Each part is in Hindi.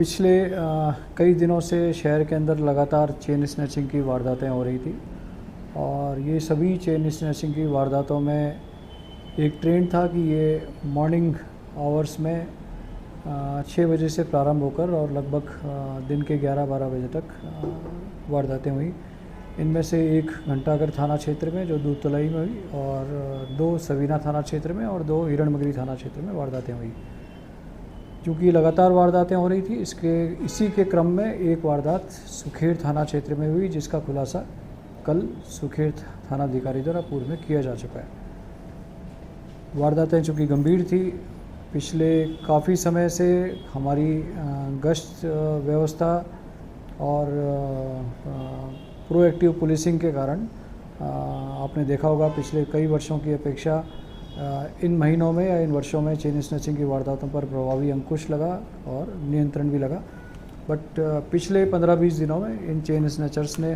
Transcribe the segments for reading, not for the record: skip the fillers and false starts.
पिछले कई दिनों से शहर के अंदर लगातार चेन स्नैचिंग की वारदातें हो रही थी और ये सभी चेन स्नैचिंग की वारदातों में एक ट्रेंड था कि ये मॉर्निंग आवर्स में 6 बजे से प्रारंभ होकर और लगभग दिन के 11-12 बजे तक वारदातें हुई। इनमें से 1 घंटाघर थाना क्षेत्र में जो दूध तलाई में हुई और 2 सवीना थाना क्षेत्र में और 2 हिरणमगरी थाना क्षेत्र में वारदातें हुई। क्योंकि लगातार वारदातें हो रही थी, इसी के क्रम में एक वारदात सुखेड़ थाना क्षेत्र में हुई, जिसका खुलासा कल सुखेड़ थानाधिकारी द्वारा पूर्व में किया जा चुका है। वारदातें चूँकि गंभीर थी, पिछले काफ़ी समय से हमारी गश्त व्यवस्था और प्रोएक्टिव पुलिसिंग के कारण आपने देखा होगा पिछले कई वर्षों की अपेक्षा इन महीनों में या इन वर्षों में चेन स्नैचिंग की वारदातों पर प्रभावी अंकुश लगा और नियंत्रण भी लगा। बट पिछले 15-20 दिनों में इन चेन स्नैचर्स ने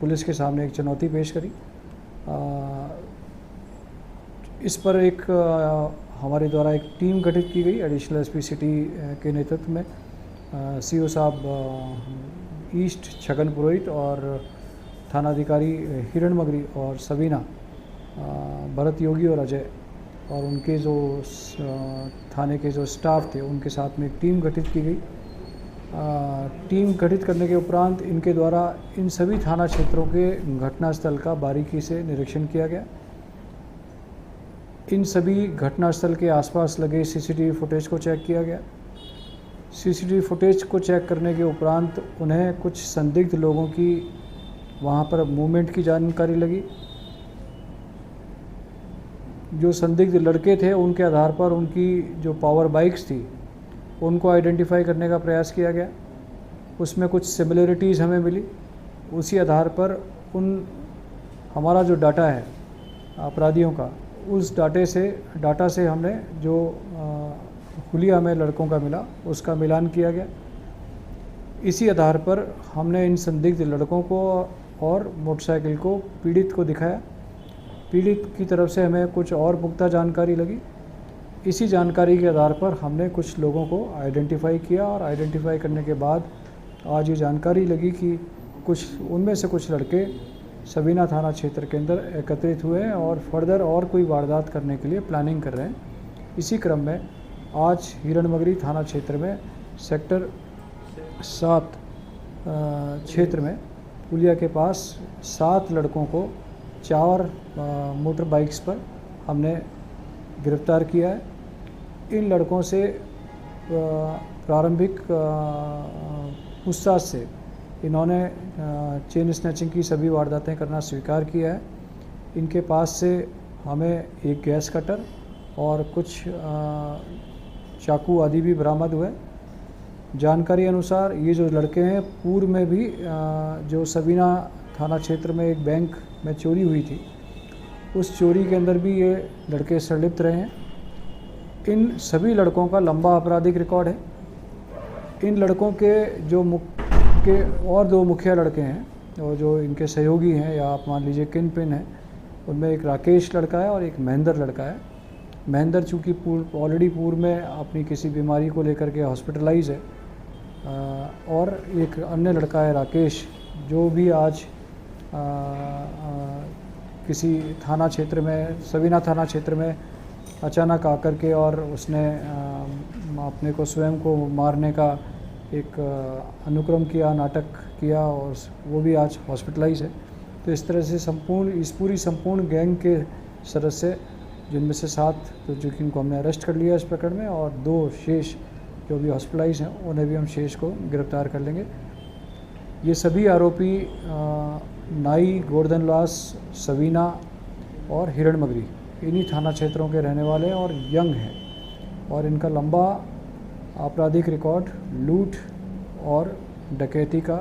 पुलिस के सामने एक चुनौती पेश करी। इस पर एक हमारे द्वारा एक टीम गठित की गई एडिशनल एसपी सिटी के नेतृत्व में। सीओ साहब ईस्ट छगन पुरोहित और थानाधिकारी हिरणमगरी और सवीना भरत योगी और अजय और उनके जो थाने के जो स्टाफ थे उनके साथ में एक टीम गठित की गई। टीम गठित करने के उपरांत इनके द्वारा इन सभी थाना क्षेत्रों के घटनास्थल का बारीकी से निरीक्षण किया गया। इन सभी घटनास्थल के आसपास लगे सीसीटीवी फुटेज को चेक किया गया। सीसीटीवी फुटेज को चेक करने के उपरांत उन्हें कुछ संदिग्ध लोगों की वहाँ पर मूवमेंट की जानकारी लगी। जो संदिग्ध लड़के थे उनके आधार पर उनकी जो पावर बाइक्स थी उनको आइडेंटिफाई करने का प्रयास किया गया। उसमें कुछ सिमिलरिटीज़ हमें मिली। उसी आधार पर हमारा जो डाटा है अपराधियों का, उस डाटा से हमने जो हुलिया में लड़कों का मिला उसका मिलान किया गया। इसी आधार पर हमने इन संदिग्ध लड़कों को और मोटरसाइकिल को पीड़ित को दिखाया। पीड़ित की तरफ से हमें कुछ और पुख्ता जानकारी लगी। इसी जानकारी के आधार पर हमने कुछ लोगों को आइडेंटिफाई किया और आइडेंटिफाई करने के बाद आज ये जानकारी लगी कि उनमें से कुछ लड़के सवीना थाना क्षेत्र के अंदर एकत्रित हुए हैं और फर्दर और कोई वारदात करने के लिए प्लानिंग कर रहे हैं। इसी क्रम में आज हिरणमगरी थाना क्षेत्र में सेक्टर 7 क्षेत्र में पुलिया के पास 7 लड़कों को 4 मोटर बाइक्स पर हमने गिरफ्तार किया है। इन लड़कों से प्रारंभिक पूछताछ से इन्होंने चेन स्नैचिंग की सभी वारदातें करना स्वीकार किया है। इनके पास से हमें एक गैस कटर और कुछ चाकू आदि भी बरामद हुए। जानकारी अनुसार ये जो लड़के हैं पूर्व में भी जो सवीना थाना क्षेत्र में एक बैंक में चोरी हुई थी, उस चोरी के अंदर भी ये लड़के संलिप्त रहे हैं। इन सभी लड़कों का लंबा आपराधिक रिकॉर्ड है। इन लड़कों के जो और 2 मुखिया लड़के हैं और जो इनके सहयोगी हैं या आप मान लीजिए किन पिन हैं, उनमें एक राकेश लड़का है और एक महेंद्र लड़का है। महेंद्र चूँकि ऑलरेडी पूर्व में अपनी किसी बीमारी को लेकर के हॉस्पिटलाइज है और एक अन्य लड़का है राकेश, जो भी आज किसी थाना क्षेत्र में सवीना थाना क्षेत्र में अचानक आकर के और उसने अपने को स्वयं को मारने का एक अनुक्रम किया, नाटक किया और वो भी आज हॉस्पिटलाइज है। तो इस तरह से इस पूरी संपूर्ण गैंग के सदस्य, जिनमें से 7 तो जिनको हमने अरेस्ट कर लिया इस प्रकरण में और 2 शेष जो भी हॉस्पिटलाइज हैं, उन्हें भी हम शेष को गिरफ्तार कर लेंगे। ये सभी आरोपी नाई, गोवर्धनलास, सवीना और हिरणमगरी इन्हीं थाना क्षेत्रों के रहने वाले हैं और यंग हैं और इनका लंबा आपराधिक रिकॉर्ड लूट और डकैती का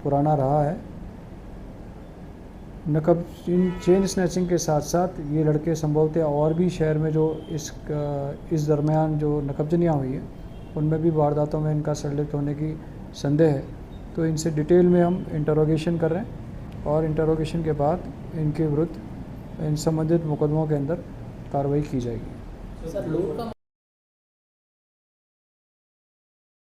पुराना रहा है। इन चेन स्नैचिंग के साथ साथ ये लड़के संभवतः और भी शहर में जो इस दरमियान जो नकबजनियाँ हुई हैं उनमें भी वारदातों में इनका संलिप्त होने की संदेह है। तो इनसे डिटेल में हम इंटरोगेशन कर रहे हैं और इंटरोगेशन के बाद इनके विरुद्ध इन संबंधित मुकदमों के अंदर कार्रवाई की जाएगी। तो सर लोग का